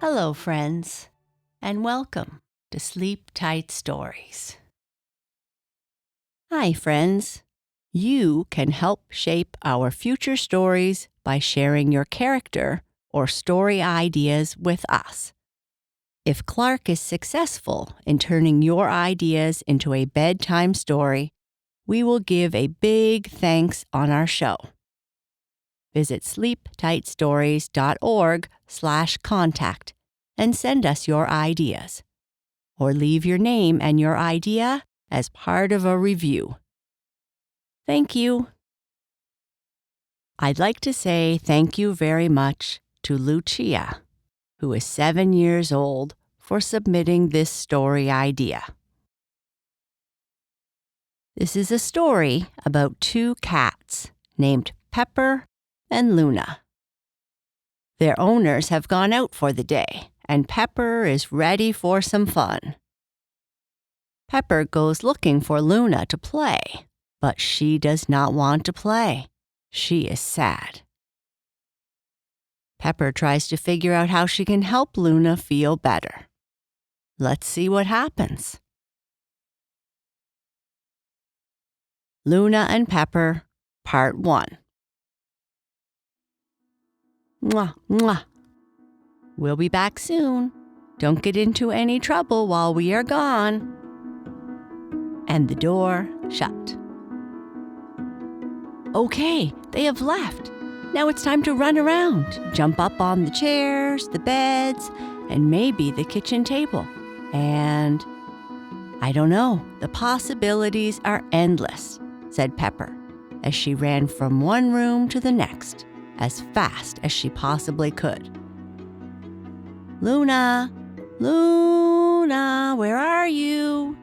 Hello, friends, and welcome to Sleep Tight Stories. Hi, friends. You can help shape our future stories by sharing your character or story ideas with us. If Clark is successful in turning your ideas into a bedtime story, we will give a big thanks on our show. Visit sleeptightstories.org/contact and send us your ideas. Or leave your name and your idea as part of a review. Thank you. I'd like to say thank you very much to Lucia, who is 7 years old, for submitting this story idea. This is a story about 2 cats named Pepper and Luna. Their owners have gone out for the day, and Pepper is ready for some fun. Pepper goes looking for Luna to play, but she does not want to play. She is sad. Pepper tries to figure out how she can help Luna feel better. Let's see what happens. Luna and Pepper, Part 1. Mwah, mwah. We'll be back soon. Don't get into any trouble while we are gone. And the door shut. Okay, they have left. Now it's time to run around, jump up on the chairs, the beds, and maybe the kitchen table. And I don't know, the possibilities are endless, said Pepper, as she ran from one room to the next, as fast as she possibly could. Luna, Luna, where are you?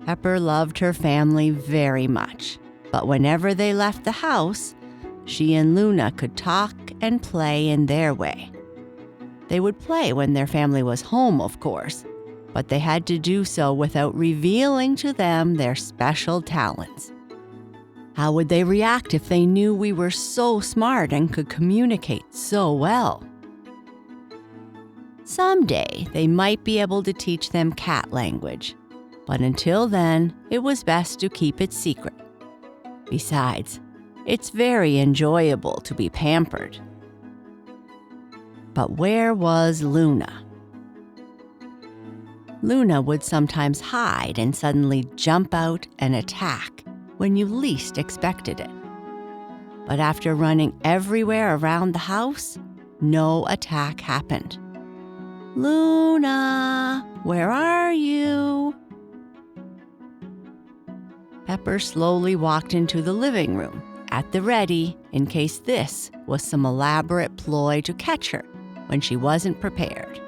Pepper loved her family very much, but whenever they left the house, she and Luna could talk and play in their way. They would play when their family was home, of course, but they had to do so without revealing to them their special talents. How would they react if they knew we were so smart and could communicate so well? Someday, they might be able to teach them cat language, but until then, it was best to keep it secret. Besides, it's very enjoyable to be pampered. But where was Luna? Luna would sometimes hide and suddenly jump out and attack when you least expected it. But after running everywhere around the house, no attack happened. Luna, where are you? Pepper slowly walked into the living room, at the ready in case this was some elaborate ploy to catch her when she wasn't prepared.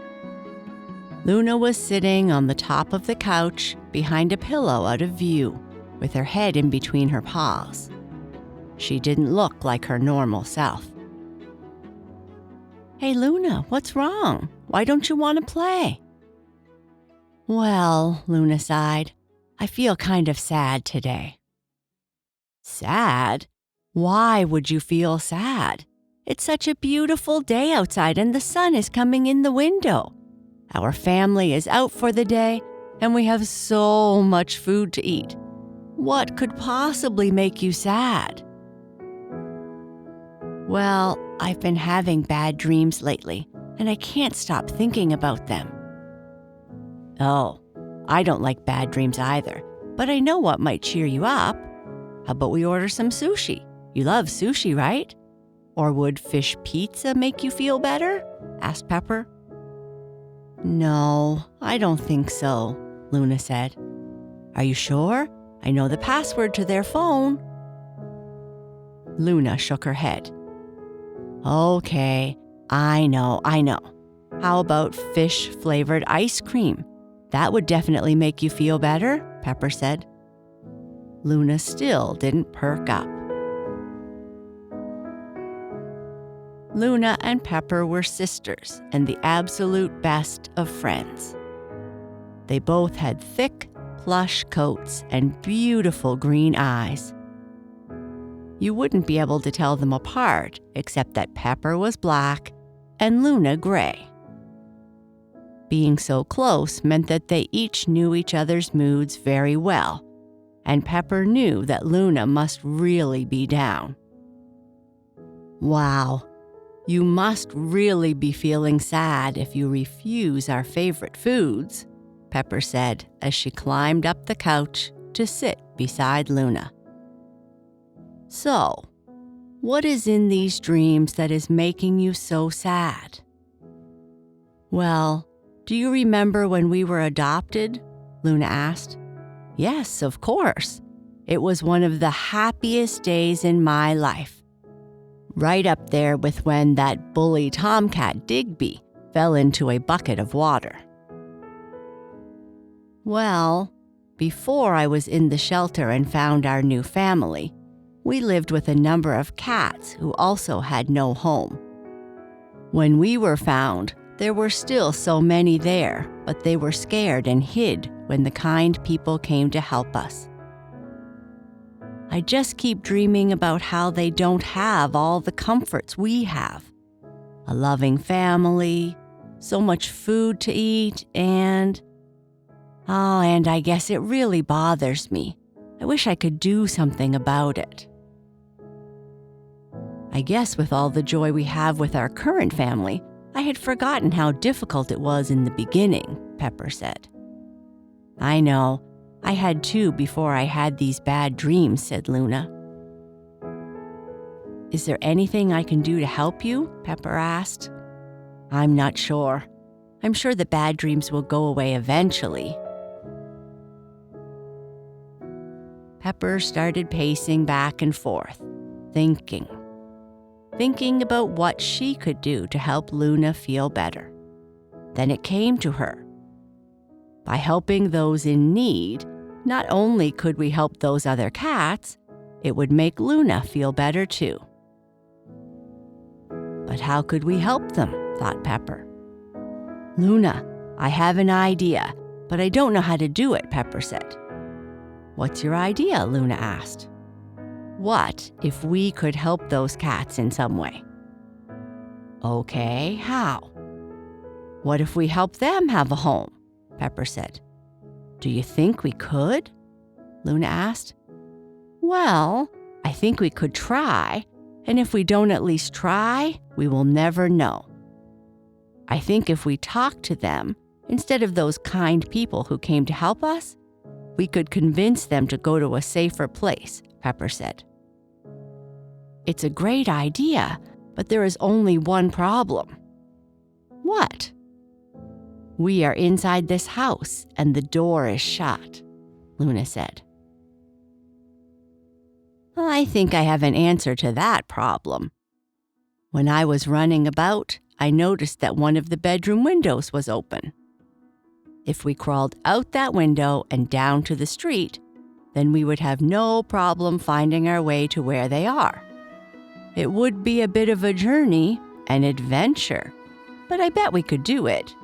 Luna was sitting on the top of the couch behind a pillow out of view, with her head in between her paws. She didn't look like her normal self. Hey, Luna, what's wrong? Why don't you want to play? Well, Luna sighed, I feel kind of sad today. Sad? Why would you feel sad? It's such a beautiful day outside and the sun is coming in the window. Our family is out for the day and we have so much food to eat. What could possibly make you sad? Well, I've been having bad dreams lately, and I can't stop thinking about them. Oh, I don't like bad dreams either, but I know what might cheer you up. How about we order some sushi? You love sushi, right? Or would fish pizza make you feel better? Asked Pepper. No, I don't think so, Luna said. Are you sure? I know the password to their phone. Luna shook her head. Okay, I know. How about fish-flavored ice cream? That would definitely make you feel better, Pepper said. Luna still didn't perk up. Luna and Pepper were sisters and the absolute best of friends. They both had thick, plush coats and beautiful green eyes. You wouldn't be able to tell them apart except that Pepper was black and Luna gray. Being so close meant that they each knew each other's moods very well, and Pepper knew that Luna must really be down. "Wow, you must really be feeling sad if you refuse our favorite foods," Pepper said as she climbed up the couch to sit beside Luna. "So, what is in these dreams that is making you so sad?" "Well, do you remember when we were adopted?" Luna asked. "Yes, of course. It was one of the happiest days in my life. Right up there with when that bully tomcat Digby fell into a bucket of water." "Well, before I was in the shelter and found our new family, we lived with a number of cats who also had no home. When we were found, there were still so many there, but they were scared and hid when the kind people came to help us. I just keep dreaming about how they don't have all the comforts we have. A loving family, so much food to eat, and I guess it really bothers me. I wish I could do something about it." "I guess with all the joy we have with our current family, I had forgotten how difficult it was in the beginning," Pepper said. "I know. I had too before I had these bad dreams," said Luna. "Is there anything I can do to help you?" Pepper asked. "I'm not sure. I'm sure the bad dreams will go away eventually." Pepper started pacing back and forth, thinking about what she could do to help Luna feel better. Then it came to her. By helping those in need, not only could we help those other cats, it would make Luna feel better too. "But how could we help them?" thought Pepper. "Luna, I have an idea, but I don't know how to do it," Pepper said. "What's your idea?" Luna asked. "What if we could help those cats in some way?" "Okay, how?" "What if we help them have a home?" Pepper said. "Do you think we could?" Luna asked. "Well, I think we could try, and if we don't at least try, we will never know. I think if we talk to them, instead of those kind people who came to help us, we could convince them to go to a safer place," Pepper said. "It's a great idea, but there is only one problem." "What?" "We are inside this house and the door is shut," Luna said. "I think I have an answer to that problem. When I was running about, I noticed that one of the bedroom windows was open. If we crawled out that window and down to the street, then we would have no problem finding our way to where they are. It would be a bit of a journey, an adventure, but I bet we could do it."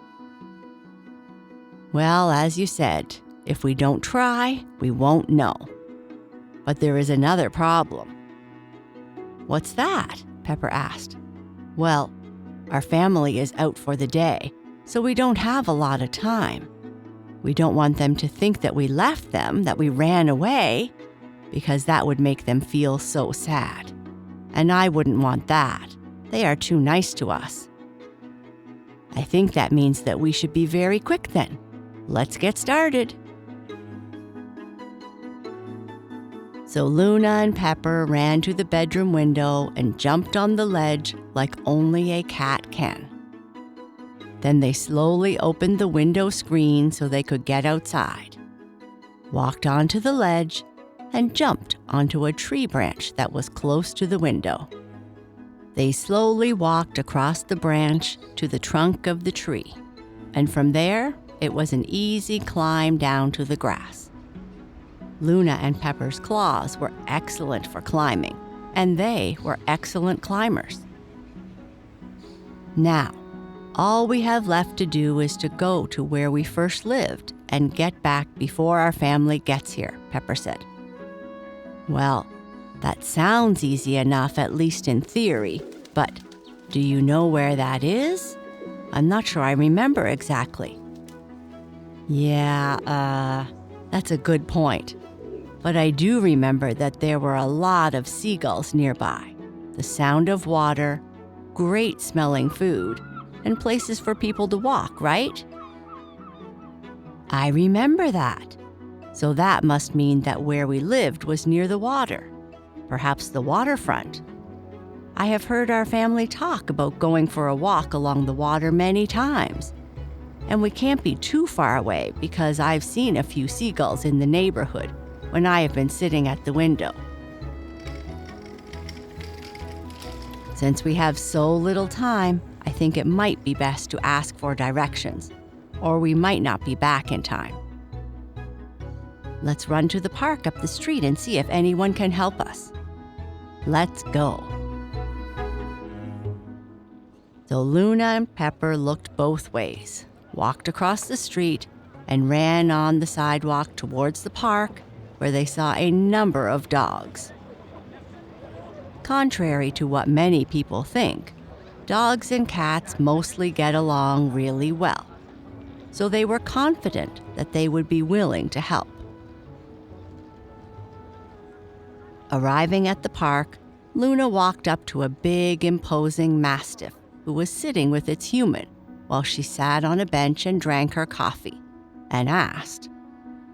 "Well, as you said, if we don't try, we won't know. But there is another problem." "What's that?" Pepper asked. "Well, our family is out for the day, so we don't have a lot of time. We don't want them to think that we left them, that we ran away, because that would make them feel so sad. And I wouldn't want that. They are too nice to us. I think that means that we should be very quick then. Let's get started." So Luna and Pepper ran to the bedroom window and jumped on the ledge like only a cat can. Then they slowly opened the window screen so they could get outside, walked onto the ledge, and jumped onto a tree branch that was close to the window. They slowly walked across the branch to the trunk of the tree, and from there, it was an easy climb down to the grass. Luna and Pepper's claws were excellent for climbing, and they were excellent climbers. Now, all we have left to do is to go to where we first lived and get back before our family gets here, Pepper said. "Well, that sounds easy enough, at least in theory, but Do you know where that is? I'm not sure I remember exactly. Yeah, that's a good point. But I do remember that there were a lot of seagulls nearby, the sound of water, great smelling food, and places for people to walk, right? I remember that. So that must mean that where we lived was near the water, perhaps the waterfront. I have heard our family talk about going for a walk along the water many times. And we can't be too far away because I've seen a few seagulls in the neighborhood when I have been sitting at the window. Since we have so little time, I think it might be best to ask for directions, or we might not be back in time. Let's run to the park up the street and see if anyone can help us. Let's go. So Luna and Pepper looked both ways, walked across the street, and ran on the sidewalk towards the park, where they saw a number of dogs. Contrary to what many people think, dogs and cats mostly get along really well, so they were confident that they would be willing to help. Arriving at the park, Luna walked up to a big, imposing mastiff who was sitting with its human while she sat on a bench and drank her coffee, and asked,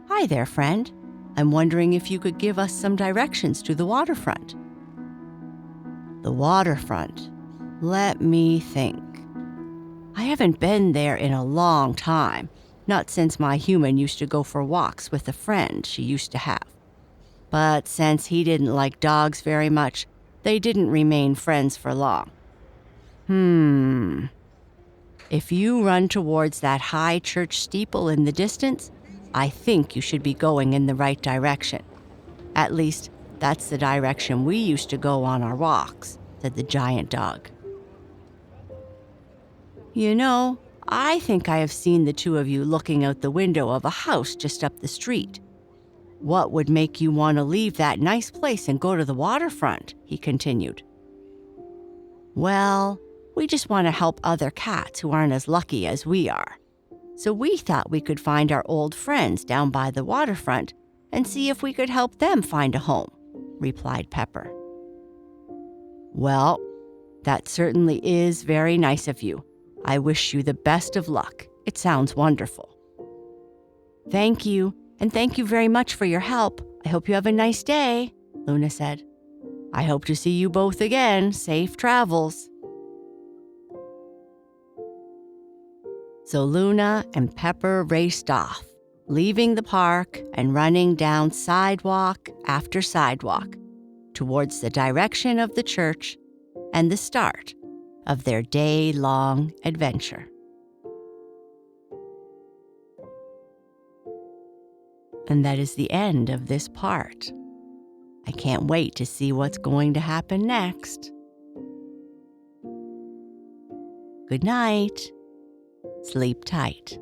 "Hi there, friend. I'm wondering if you could give us some directions to the waterfront." The waterfront? Let me think. I haven't been there in a long time, not since my human used to go for walks with a friend she used to have. But since he didn't like dogs very much, they didn't remain friends for long. If you run towards that high church steeple in the distance, I think you should be going in the right direction. At least, that's the direction we used to go on our walks, said the giant dog. You know, I think I have seen the two of you looking out the window of a house just up the street. What would make you want to leave that nice place and go to the waterfront? He continued. Well, we just want to help other cats who aren't as lucky as we are. So we thought we could find our old friends down by the waterfront and see if we could help them find a home, replied Pepper. Well, that certainly is very nice of you. I wish you the best of luck. It sounds wonderful. Thank you, and thank you very much for your help. I hope you have a nice day, Luna said. I hope to see you both again. Safe travels. So Luna and Pepper raced off, leaving the park and running down sidewalk after sidewalk towards the direction of the church and the start of their day-long adventure. And that is the end of this part. I can't wait to see what's going to happen next. Good night. Sleep tight.